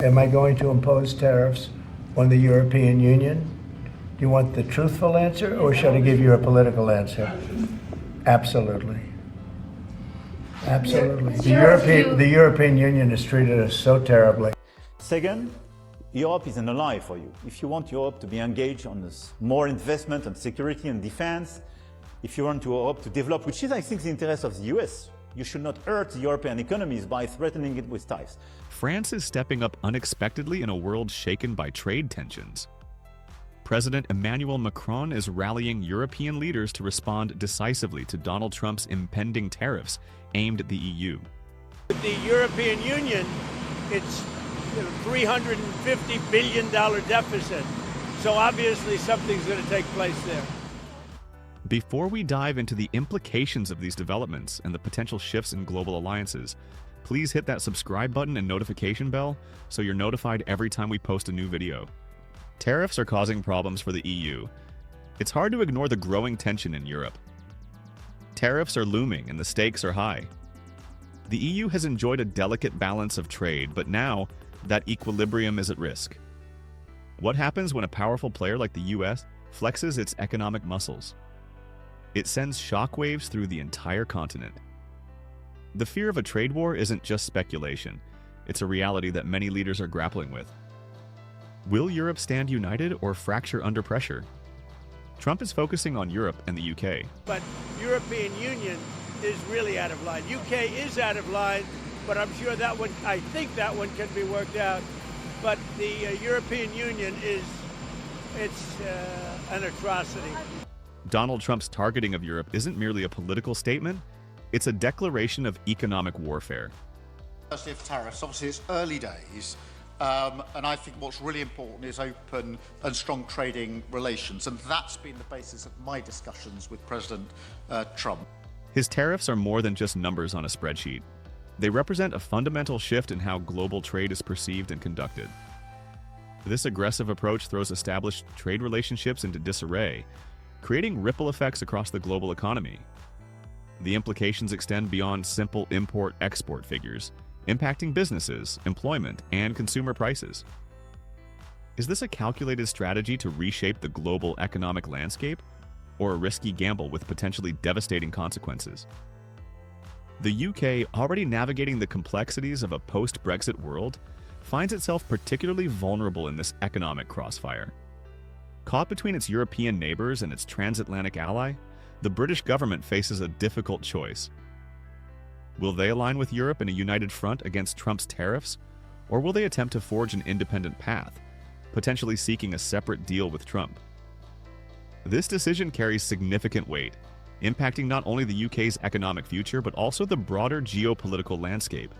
Am I going to impose tariffs on the European Union? Do you want the truthful answer, or should I give you a political answer? Absolutely. Absolutely. The European Union has treated us so terribly. Second, Europe is an ally for you. If you want Europe to be engaged on this more investment and security and defense, if you want Europe to develop, which is, I think, the interest of the US, you should not hurt the European economies by threatening it with tariffs. France is stepping up unexpectedly in a world shaken by trade tensions. President Emmanuel Macron is rallying European leaders to respond decisively to Donald Trump's impending tariffs aimed at the EU. With the European Union, it's a $350 billion deficit. So obviously something's going to take place there. Before we dive into the implications of these developments and the potential shifts in global alliances, please hit that subscribe button and notification bell so you're notified every time we post a new video. Tariffs are causing problems for the EU. It's hard to ignore the growing tension in Europe. Tariffs are looming and the stakes are high. The EU has enjoyed a delicate balance of trade, but now that equilibrium is at risk. What happens when a powerful player like the US flexes its economic muscles? It sends shockwaves through the entire continent. The fear of a trade war isn't just speculation. It's a reality that many leaders are grappling with. Will Europe stand united or fracture under pressure? Trump is focusing on Europe and the UK. But European Union is really out of line. UK is out of line, but I'm sure that one, I think that one can be worked out. But the European Union it's an atrocity. Donald Trump's targeting of Europe isn't merely a political statement, it's a declaration of economic warfare. Firstly, of tariffs, obviously it's early days, and I think what's really important is open and strong trading relations, and that's been the basis of my discussions with President Trump. His tariffs are more than just numbers on a spreadsheet. They represent a fundamental shift in how global trade is perceived and conducted. This aggressive approach throws established trade relationships into disarray, creating ripple effects across the global economy. The implications extend beyond simple import-export figures, impacting businesses, employment, and consumer prices. Is this a calculated strategy to reshape the global economic landscape, or a risky gamble with potentially devastating consequences? The UK, already navigating the complexities of a post-Brexit world, finds itself particularly vulnerable in this economic crossfire. Caught between its European neighbors and its transatlantic ally, the British government faces a difficult choice. Will they align with Europe in a united front against Trump's tariffs, or will they attempt to forge an independent path, potentially seeking a separate deal with Trump? This decision carries significant weight, impacting not only the UK's economic future but also the broader geopolitical landscape.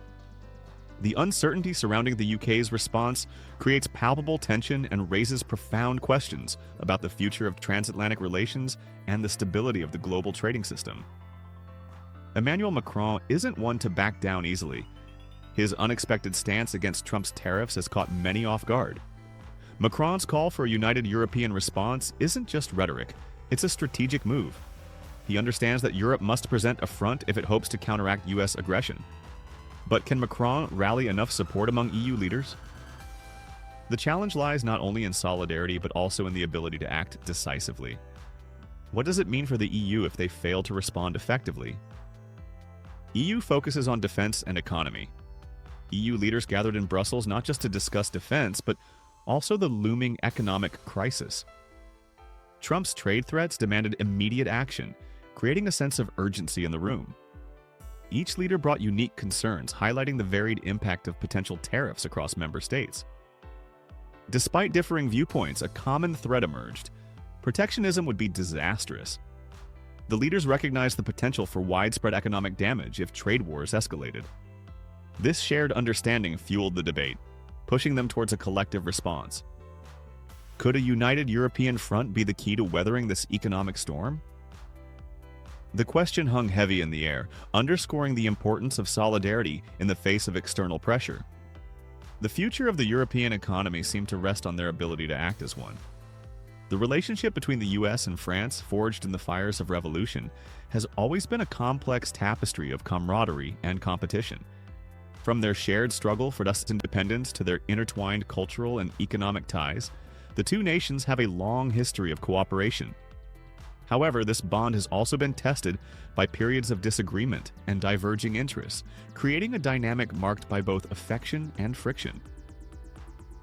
The uncertainty surrounding the UK's response creates palpable tension and raises profound questions about the future of transatlantic relations and the stability of the global trading system. Emmanuel Macron isn't one to back down easily. His unexpected stance against Trump's tariffs has caught many off guard. Macron's call for a united European response isn't just rhetoric, it's a strategic move. He understands that Europe must present a front if it hopes to counteract US aggression. But can Macron rally enough support among EU leaders? The challenge lies not only in solidarity but also in the ability to act decisively. What does it mean for the EU if they fail to respond effectively? EU focuses on defense and economy. EU leaders gathered in Brussels not just to discuss defense, but also the looming economic crisis. Trump's trade threats demanded immediate action, creating a sense of urgency in the room. Each leader brought unique concerns, highlighting the varied impact of potential tariffs across member states. Despite differing viewpoints, a common thread emerged. Protectionism would be disastrous. The leaders recognized the potential for widespread economic damage if trade wars escalated. This shared understanding fueled the debate, pushing them towards a collective response. Could a united European front be the key to weathering this economic storm? The question hung heavy in the air, underscoring the importance of solidarity in the face of external pressure. The future of the European economy seemed to rest on their ability to act as one. The relationship between the US and France, forged in the fires of revolution, has always been a complex tapestry of camaraderie and competition. From their shared struggle for independence to their intertwined cultural and economic ties, the two nations have a long history of cooperation. However, this bond has also been tested by periods of disagreement and diverging interests, creating a dynamic marked by both affection and friction.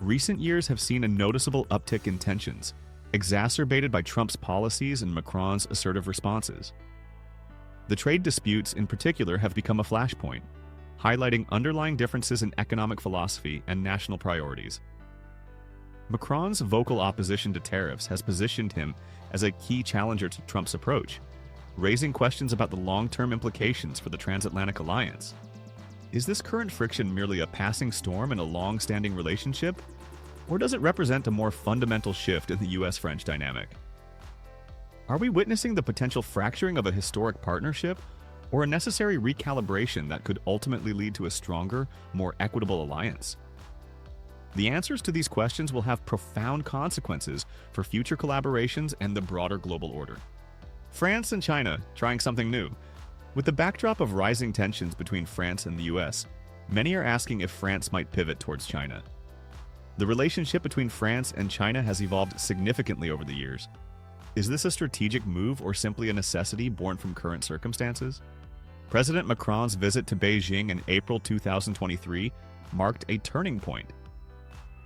Recent years have seen a noticeable uptick in tensions, exacerbated by Trump's policies and Macron's assertive responses. The trade disputes in particular have become a flashpoint, highlighting underlying differences in economic philosophy and national priorities. Macron's vocal opposition to tariffs has positioned him as a key challenger to Trump's approach, raising questions about the long-term implications for the transatlantic alliance. Is this current friction merely a passing storm in a long-standing relationship, or does it represent a more fundamental shift in the US-French dynamic? Are we witnessing the potential fracturing of a historic partnership, or a necessary recalibration that could ultimately lead to a stronger, more equitable alliance? The answers to these questions will have profound consequences for future collaborations and the broader global order. France and China trying something new. With the backdrop of rising tensions between France and the US, many are asking if France might pivot towards China. The relationship between France and China has evolved significantly over the years. Is this a strategic move or simply a necessity born from current circumstances? President Macron's visit to Beijing in April 2023 marked a turning point.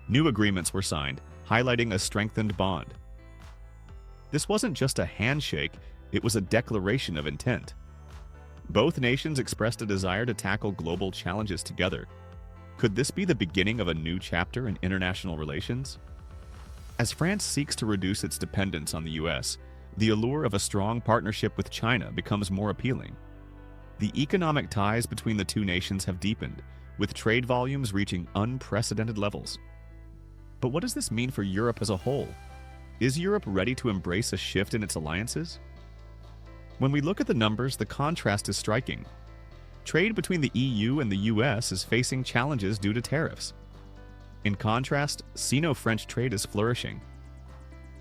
New agreements were signed, highlighting a strengthened bond. This wasn't just a handshake, it was a declaration of intent. Both nations expressed a desire to tackle global challenges together. Could this be the beginning of a new chapter in international relations? As France seeks to reduce its dependence on the US, the allure of a strong partnership with China becomes more appealing. The economic ties between the two nations have deepened, with trade volumes reaching unprecedented levels. But what does this mean for Europe as a whole? Is Europe ready to embrace a shift in its alliances? When we look at the numbers, the contrast is striking. Trade between the EU and the US is facing challenges due to tariffs. In contrast, Sino-French trade is flourishing.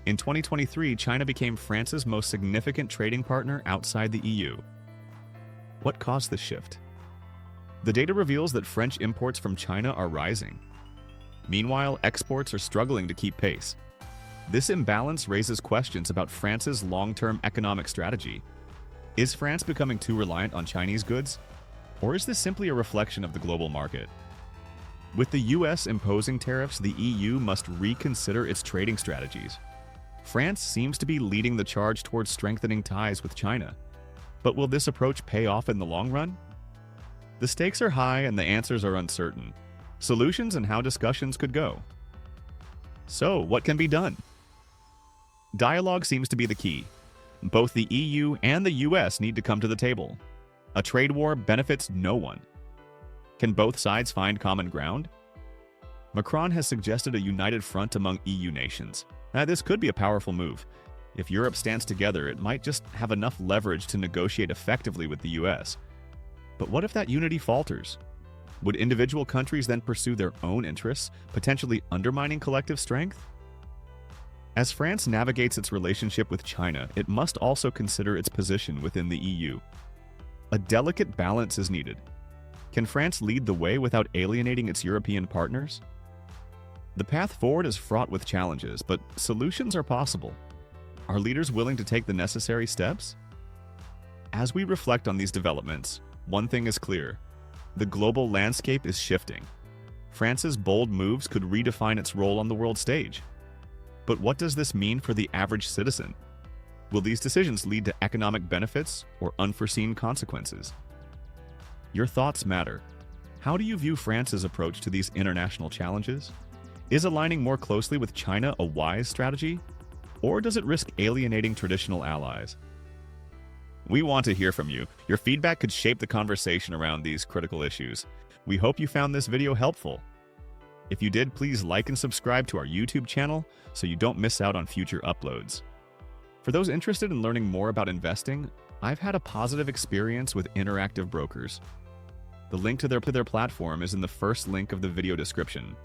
In 2023, China became France's most significant trading partner outside the EU. What caused this shift? The data reveals that French imports from China are rising. Meanwhile, exports are struggling to keep pace. This imbalance raises questions about France's long-term economic strategy. Is France becoming too reliant on Chinese goods? Or is this simply a reflection of the global market? With the US imposing tariffs, the EU must reconsider its trading strategies. France seems to be leading the charge towards strengthening ties with China. But will this approach pay off in the long run? The stakes are high and the answers are uncertain. Solutions and how discussions could go. So, what can be done? Dialogue seems to be the key. Both the EU and the US need to come to the table. A trade war benefits no one. Can both sides find common ground? Macron has suggested a united front among EU nations. Now, this could be a powerful move. If Europe stands together, it might just have enough leverage to negotiate effectively with the US. But what if that unity falters? Would individual countries then pursue their own interests, potentially undermining collective strength? As France navigates its relationship with China, it must also consider its position within the EU. A delicate balance is needed. Can France lead the way without alienating its European partners? The path forward is fraught with challenges, but solutions are possible. Are leaders willing to take the necessary steps? As we reflect on these developments, one thing is clear. The global landscape is shifting. France's bold moves could redefine its role on the world stage. But what does this mean for the average citizen? Will these decisions lead to economic benefits or unforeseen consequences? Your thoughts matter. How do you view France's approach to these international challenges? Is aligning more closely with China a wise strategy? Or does it risk alienating traditional allies? We want to hear from you. Your feedback could shape the conversation around these critical issues. We hope you found this video helpful. If you did, please like and subscribe to our YouTube channel so you don't miss out on future uploads. For those interested in learning more about investing, I've had a positive experience with Interactive Brokers. The link to their platform is in the first link of the video description.